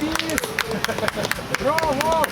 Бис! Браво!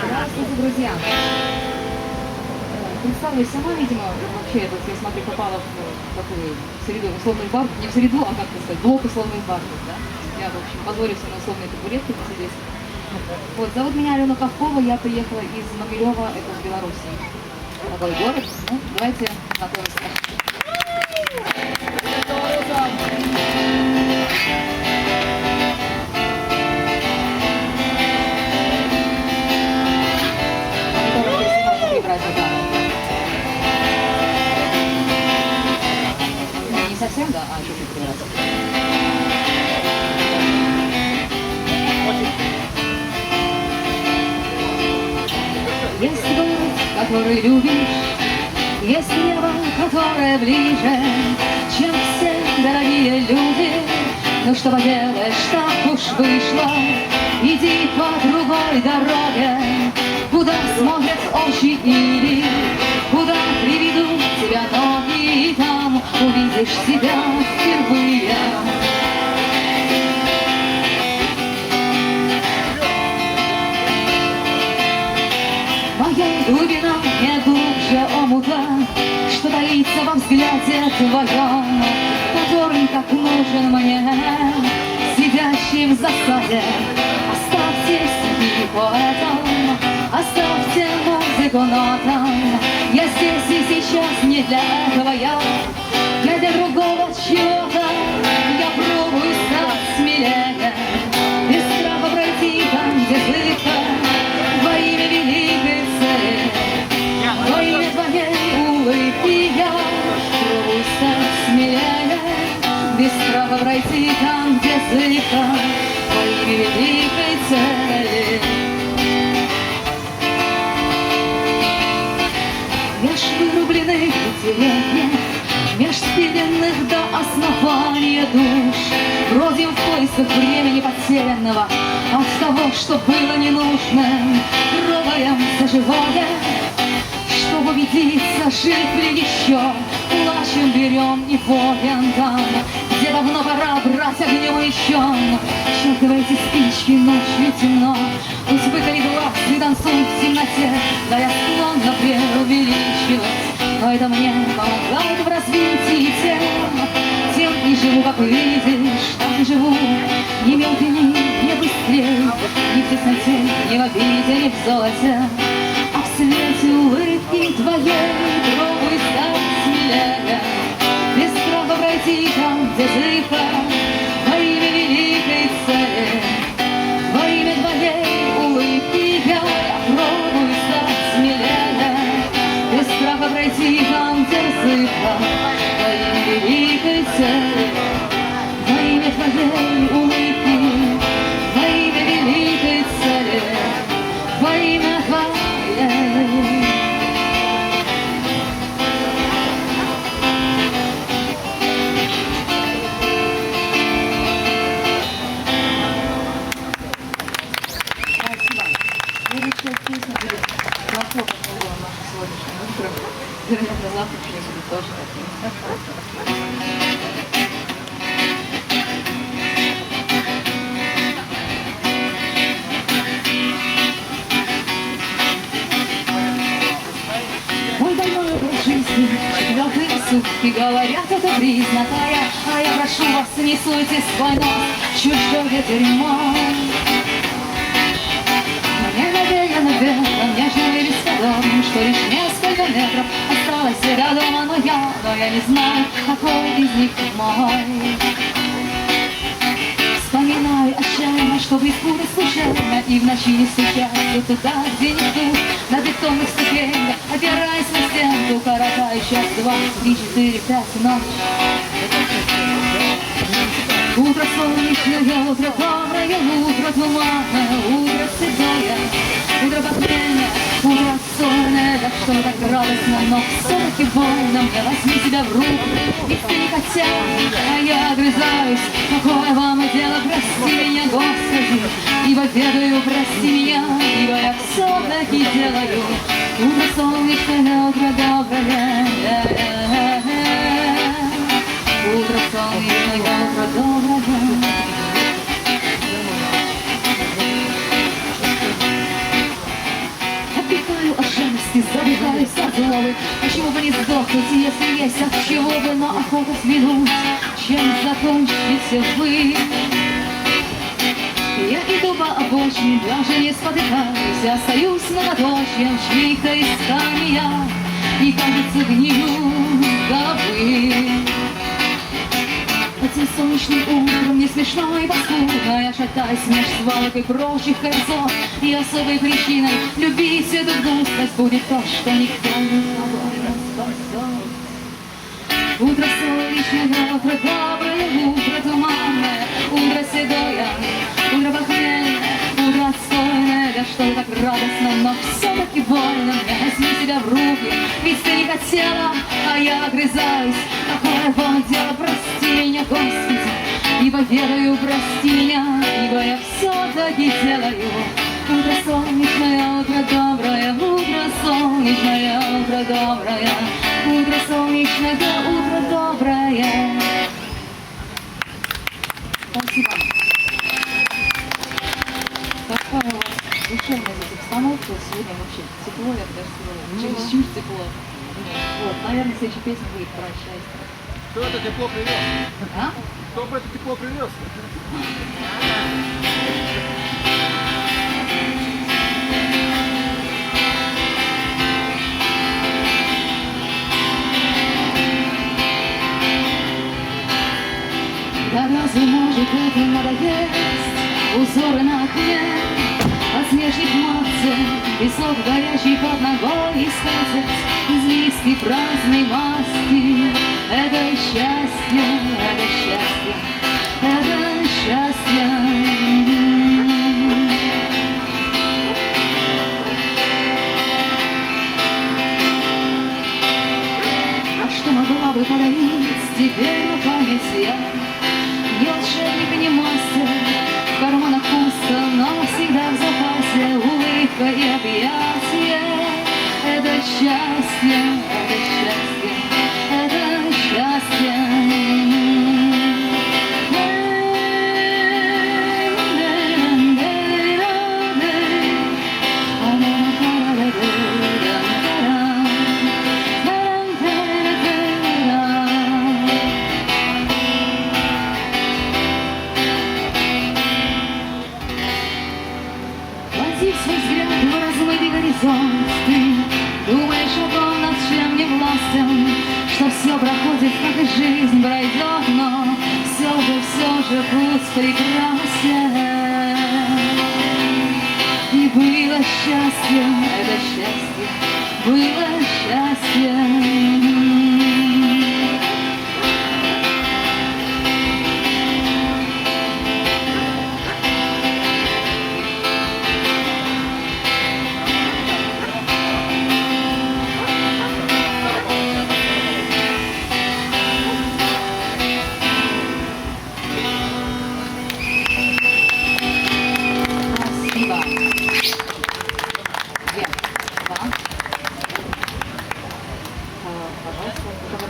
Здравствуйте, друзья! Представлюсь сама, видимо, вообще, вот я смотрю, попала в такую среду условных баров, не в среду, а как сказать, блок условных баров, да? Я, в общем, позволю себе на условные табуретки посидеть. Вот, зовут меня Алена Ковкова, я приехала из Могилева, это в Беларуси. Такой город, ну, давайте знакомимся. Не совсем, да, а чуть-чуть прибраться. Есть город, который любишь, есть небо, которое ближе, чем все дорогие люди. Ну что поделаешь, так уж вышло, иди по другой дороге, куда смотрят очи или куда приведут тебя ноги, и там увидишь себя впервые. Моя глубина не глубже омута, что таится во взгляде твоем, который так нужен мне, сидящим в засаде. Оставьте стихи поэтам, оставьте музыку нотам. Я здесь и сейчас не для этого, я для другого чего-то. Я пробую стать смелее, без страха пройти там, где зыбко, во имя великой цели, во имя твоей улыбки. Я пробую стать смелее, без страха пройти там, где зыбко, во имя великой цели. Меж вырубленных деревьев, меж спиленных до основания душ, бродим в поисках времени потерянного, от того, что было ненужным, трогаем за живое, чтобы убедиться, жив ли еще, плачем, берем и воем там, где давно пора брать огнем еще. Щелкивайте спички, ночью темно, пусть выколит глаз и танцует в темноте. Да, я склонна преувеличивать, но это мне помогает в развитии тем и живу, как видишь, так и живу. Ни мелкий, ни быстрее, ни в тесноте, ни в обиде, ни в золоте, а в свете улыбки твоей пробуй стать смелее, без страха пройти там, где зыбко, во имя великой цели, во имя твоей улыбки я пробую стать смелее, без страха пройти там, где зыбко, во имя великой цели, во имя твоей улыбки, во имя великой цели, во имя твоей. Следующая песня будет насколько было наше сегодняшнее утро. Вероятно, завтрашнее будет тоже таким. Мой больной образ жизни, четвертые сутки, говорят, это признакая, а я прошу вас, не суйте свой нос, чужое дерьмо. Мне навеяно ветром, нежным и бесподобным, что лишь несколько метров осталось осталась всегда дома, но я не знаю, какой из них мой. Вспоминаю отчаянно, что в избуре случайно и в ночи не стучаться туда, где никто, на бетонных ступеньках, опираясь на стенку, коротаю час, 2, 3, 4, 5 ночь. Утро солнечное, утро доброе, утро туманное, утро седое, утро похмельное, утро сольное, да что так радостно, но все-таки больно мне, возьми себя в руку, ведь ты не хотел, а я огрызаюсь, какое вам и дело, прости меня, Господи, ибо ведаю, прости меня, ибо я все-таки делаю. Утро солнечное, утро доброе, утро солнечное, утро доброе. Опекаю от жалости, забегаюсь от злобы. Почему бы не сдохнуть, если есть от чего бы, но охота взглянуть, чем закончите вы. Я иду по обочине, даже не спотыкаюсь, остаюсь многоточием чьих-то искания, и, кажется, гнию с головы. Этим солнечным утром не смешно и паскудно, я шатаюсь меж свалок и прочих кольцов, и особой причиной любить эту грустность будет то, что никто не спасет. Утро солнечное, утро доброе, утро туманное, утро седое, утро похмельное, утро отстойное, да что так радостно, но все-таки больно мне, возьми себя в руки, ведь ты не хотела, а я огрызаюсь, какое вам дело, прости меня, Господи, ибо ведаю, прости меня, ибо я все-таки делаю. Утро солнечное, утро доброе, утро солнечное, утро доброе, утро солнечное, утро доброе. Спасибо. Какая у вас душевная здесь обстановка, сегодня вообще тепло, я бы даже сказала, чересчур тепло. Вот, наверное, следующая песня будет про счастье. Кто это тепло привез? А? Кто бы это тепло привез? Да разве может это надоесть? Узоры на окне, подснежник матце, песок горячий под ногой и скатерть из листьев праздной маски. Это счастье, это счастье, это счастье. А что могла бы подарить тебе на память я? Не волшебник, не мастер, в карманах пусто, но всегда в запасе улыбка и объятие. Это счастье, это счастье, это счастье. Свой взгляд в размытый горизонт, ты думаешь о том, над чем не властен, что все проходит, как и жизнь пройдет, но все же путь прекрасен. И было счастье, это счастье, было счастье.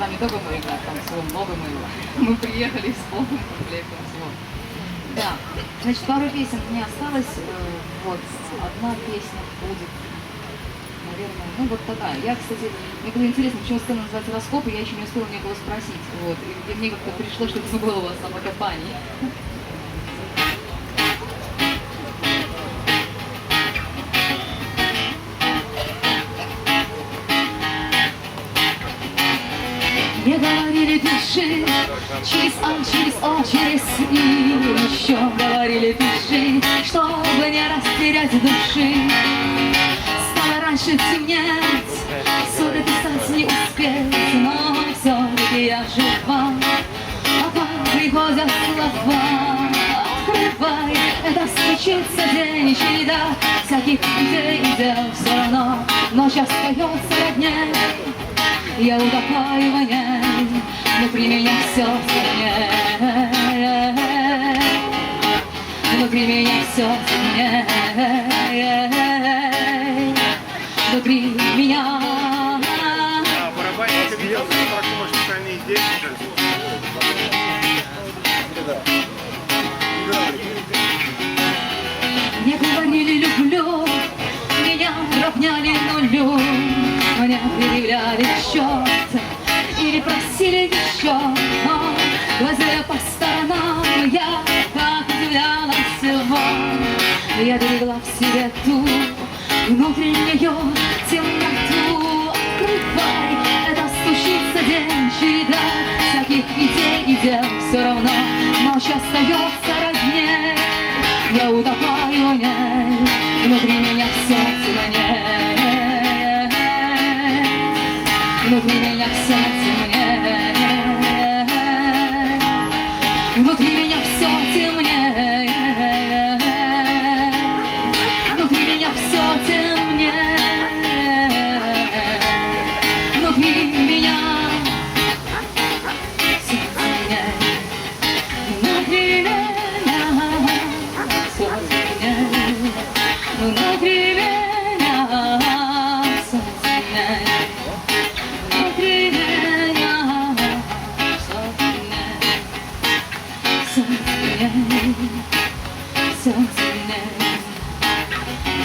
Не только мы, а там всего много моего. Мы приехали с полным комплектом всего. Да, значит, пару песен у меня осталось. Вот, одна песня будет, наверное, ну вот такая. Я, кстати, мне было интересно, почему сцена называется «Раскоп», и я еще не успела никого спросить. Вот, и мне как-то пришло, что это было у вас самокопание. дыши, через А, через О, через И. Еще говорили, пиши, чтобы не растерять души. Стало раньше темнеть, ссоры писать не успеть, но все-таки я жива, пока приходят слова. Открывай, это случится день, череда всяких идей и дел. Все равно ночь остается родней, я утопаю в ней, внутри меня все темнее, внутри меня все темнее, внутри меня. А барабанщик видел, что может остальные здесь. Мне говорили люблю, меня равняли нулю, мне предъявляли счет или просили еще, но глазея по сторонам я как удивляла всего. Я берегла в себе ту внутреннюю темноту. Открывай, это случится день, череда всяких идей и дел. Все равно ночь остается родней, я утопаю в ней, внутри меня все темнее, внутри меня все темнее, внутри меня все темнее, внутри меня все темнее, внутри меня все темнее, внутри меня. Внутри меня все темнее, внутри меня все темнее, все темнее, все темнее,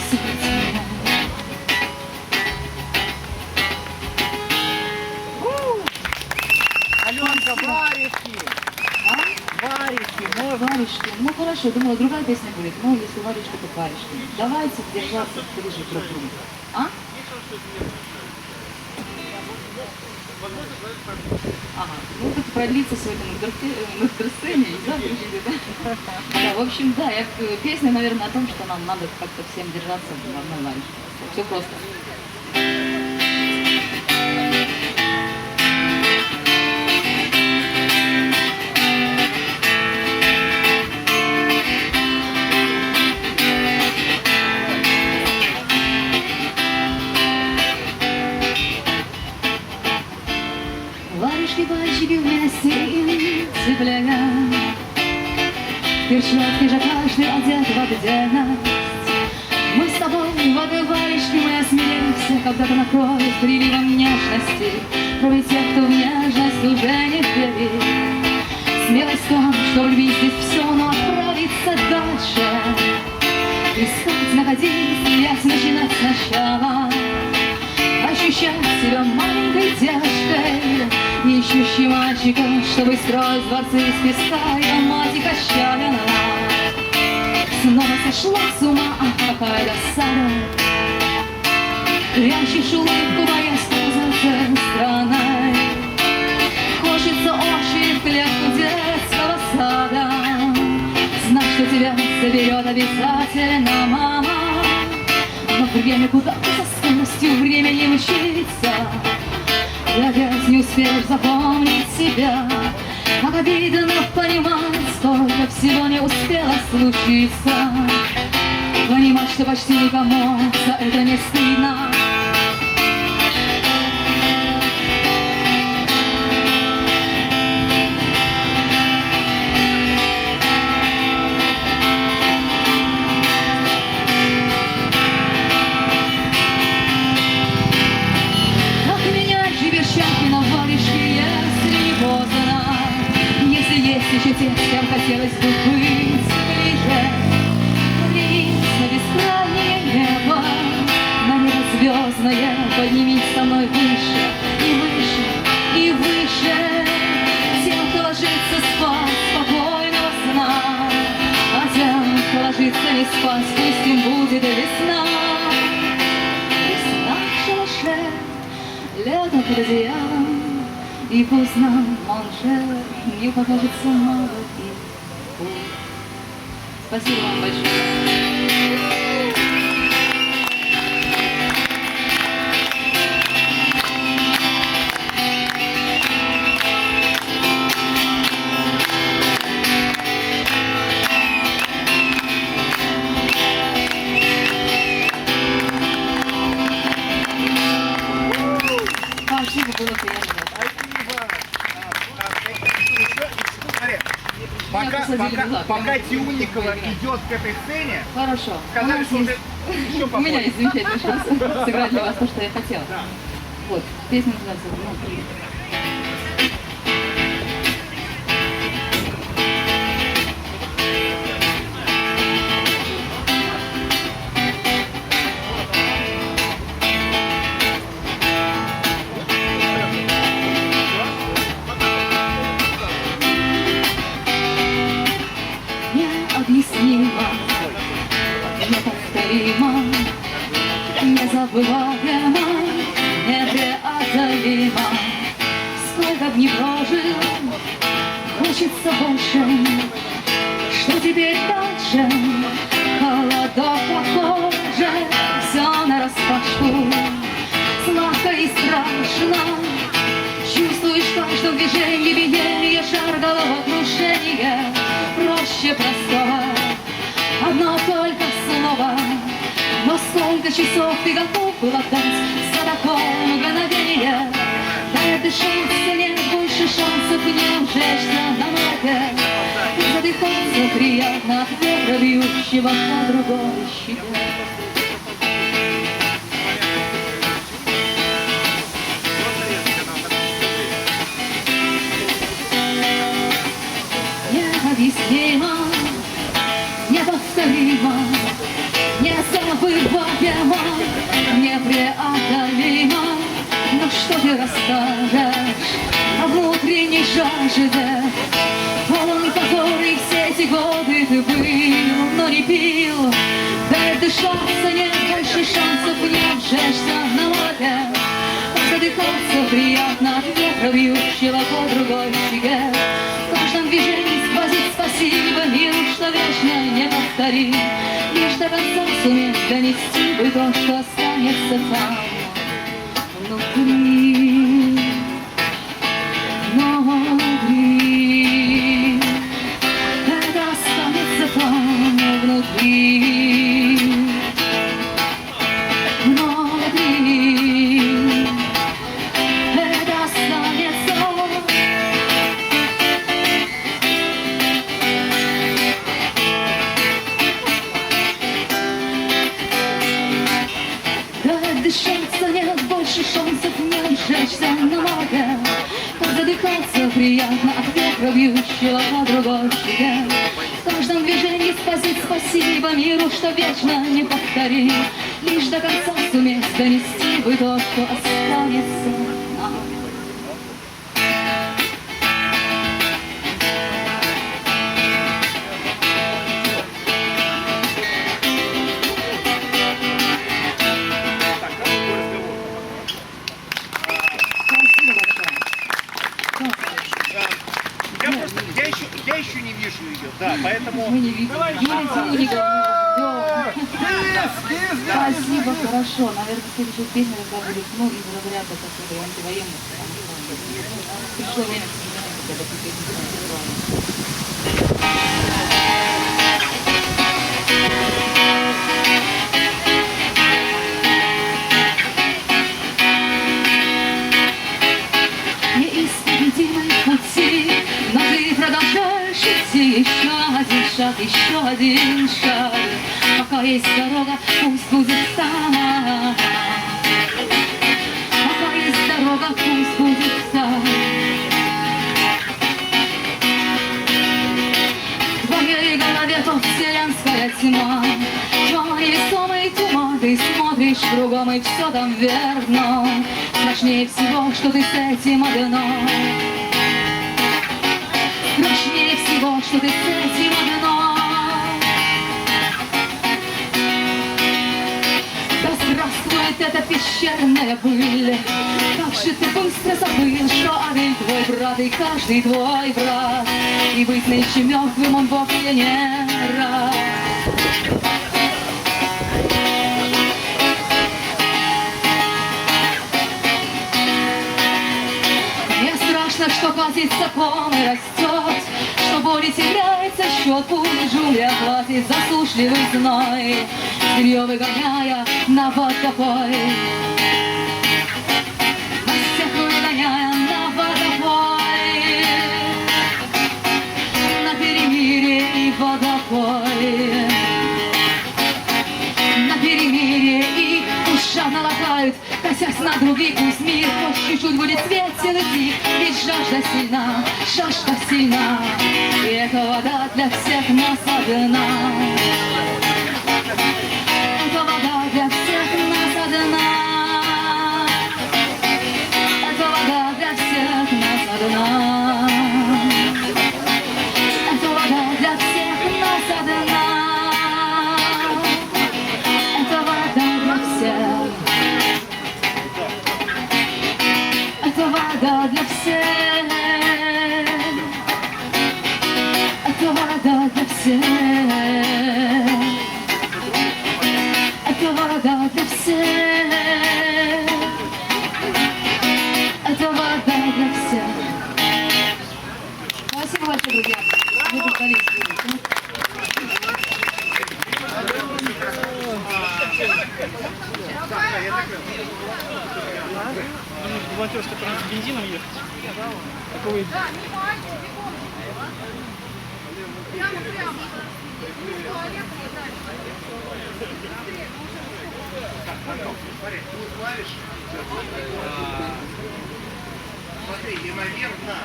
все темнее. Аленка, варежки! Варежки, можно? Варежки. Ну хорошо, думала, другая песня будет. Ну, если варежки, то варежки. Давайте держаться ближе друг к другу. А? Ага, ну как продлится сегодня на сцене, да, дружили, да? Да, в общем, да, песня, наверное, о том, что нам надо как-то всем держаться в одной варежке. Все просто. Варежки, пальчики вместе им цепляя, перчатки же каждый одет в отдельность. Мы с тобой в одной варежке, мы осмелимся, когда-то накроет приливом нежности. Кроме тех, кто в нежность уже не верит. Смелость в том, что в любви здесь все, но отправиться дальше, искать, находить, стрелять, начинать сначала. Ощущать себя маленькой девочкой, ищущей мальчика, чтобы строить дворцы из песка. И мать качая на снова сошла с ума, ах, какая досада. Прячешь улыбку, боясь казаться странной. Хочется очень в клетку детского сада. Знать, что тебя заберет обязательно мама. Но время куда-то со скоростью времени мчится, и опять не успеешь запомнить себя. Как обидно понимать, столько всего не успело случиться. Понимать, что почти никому за это не стыдно. Еще те, с кем хотелось бы быть ближе. Поднимись на бескрайнее небо, на небо звездное. Поднимись со мной выше и выше и выше. Тем, кто ложится спать, спокойного сна. А тем, кто ложится не спать, пусть им будет весна. Весна в шалаше, лето под одеялом. И пусть нам Монжер не покажется малым. Спасибо вам большое. Спасибо, было приятно. Пока Тюнникова идет к этой сцене, Хорошо. сказали, что есть... еще У меня есть замечательный шанс сыграть для вас то, что я хотела. Да. Вот, песня называется «Внутри». Необъяснимо, неповторимо, незабываемо, непреодолимо. Сколько б ни прожил, хочется больше. Что теперь дальше? Холодок похоже, все нараспашку. Сладко и страшно, чувствуешь в каждом движении биение, жар головокружения. Проще простого, одно только слово. Но сколько часов ты готов был отдать за такое мгновение? Дай дышаться, нет больше шансов не ужечься намного. И задыхаться приятно от ветра, бьющего по другой щеке. Необъяснимо, неповторимо, незабываемо, непреодолимо. Но что ты расскажешь о внутренней жажде, полон которой все эти годы ты был, но не пил? Дай дышаться, нет больше шансов не обжечься на море. Задыхаться приятно от ветра, бьющего по другой щеке. В каждом движении сквозит спасибо миру, что вечно не повторим. Лишь до конца суметь донести бы то, что останется там внутри, внутри. Это останется там внутри, внутри. Это останется. Дышаться нет больше шансов не обжечься на море. Так задыхаться приятно от ветра, бьющего по другой щеке. В каждом движении сквозит спасибо миру, что вечно не повторим. Лишь до конца суметь донести бы то, что останется нам. Я еще не вижу ее, да, поэтому... Мы не видим. Юлия Тюнникова. Спасибо, хорошо. Наверное, следующая песня должна будет, ну, из разряда такой антивоенных. Пришло время к сожалению, когда эту песню неисповедимые пути, но ты продолжаешь идти. Еще один шаг, еще один шаг. Пока есть дорога, пусть будет так. Пока есть дорога, пусть будет так. В твоей голове то вселенская тьма, тьма невесомый туман. Ты смотришь кругом, и все там верно. Страшнее всего, что ты с этим одна. Страшнее всего, что ты с этим одна. Да здравствует эта пещера. вечерняя пыль. Как же ты быстро забыл, что один твой брат и каждый твой брат, и быть нынче мертвым он вовсе не рад. Мне страшно, что катится ком и растет, что боли теряется счет, пусть Джулия хватит засушливый зной, сырье выгоняя на водопой. На всех выгоняя на водопой, на перемирие и водопой. На перемирие и пусть жадно латают, косясь на других, пусть мир хоть чуть-чуть будет светел и тих, ведь жажда сильна, и эта вода для всех нас одна. Эта вода для всех нас одна. Эта вода для всех нас одна. Эта вода для всех нас одна. Эта вода для всех. Эта вода для всех. Эта вода для всех. Эта вода для всех. Эта вода для всех. Спасибо большое, друзья. Вы повторите. Волонтерская транс с бензином ехать. Какого? Смотри, и наверное,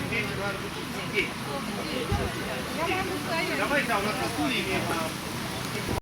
здесь надо будет сидеть. Давай, да, у нас на стуле имеем.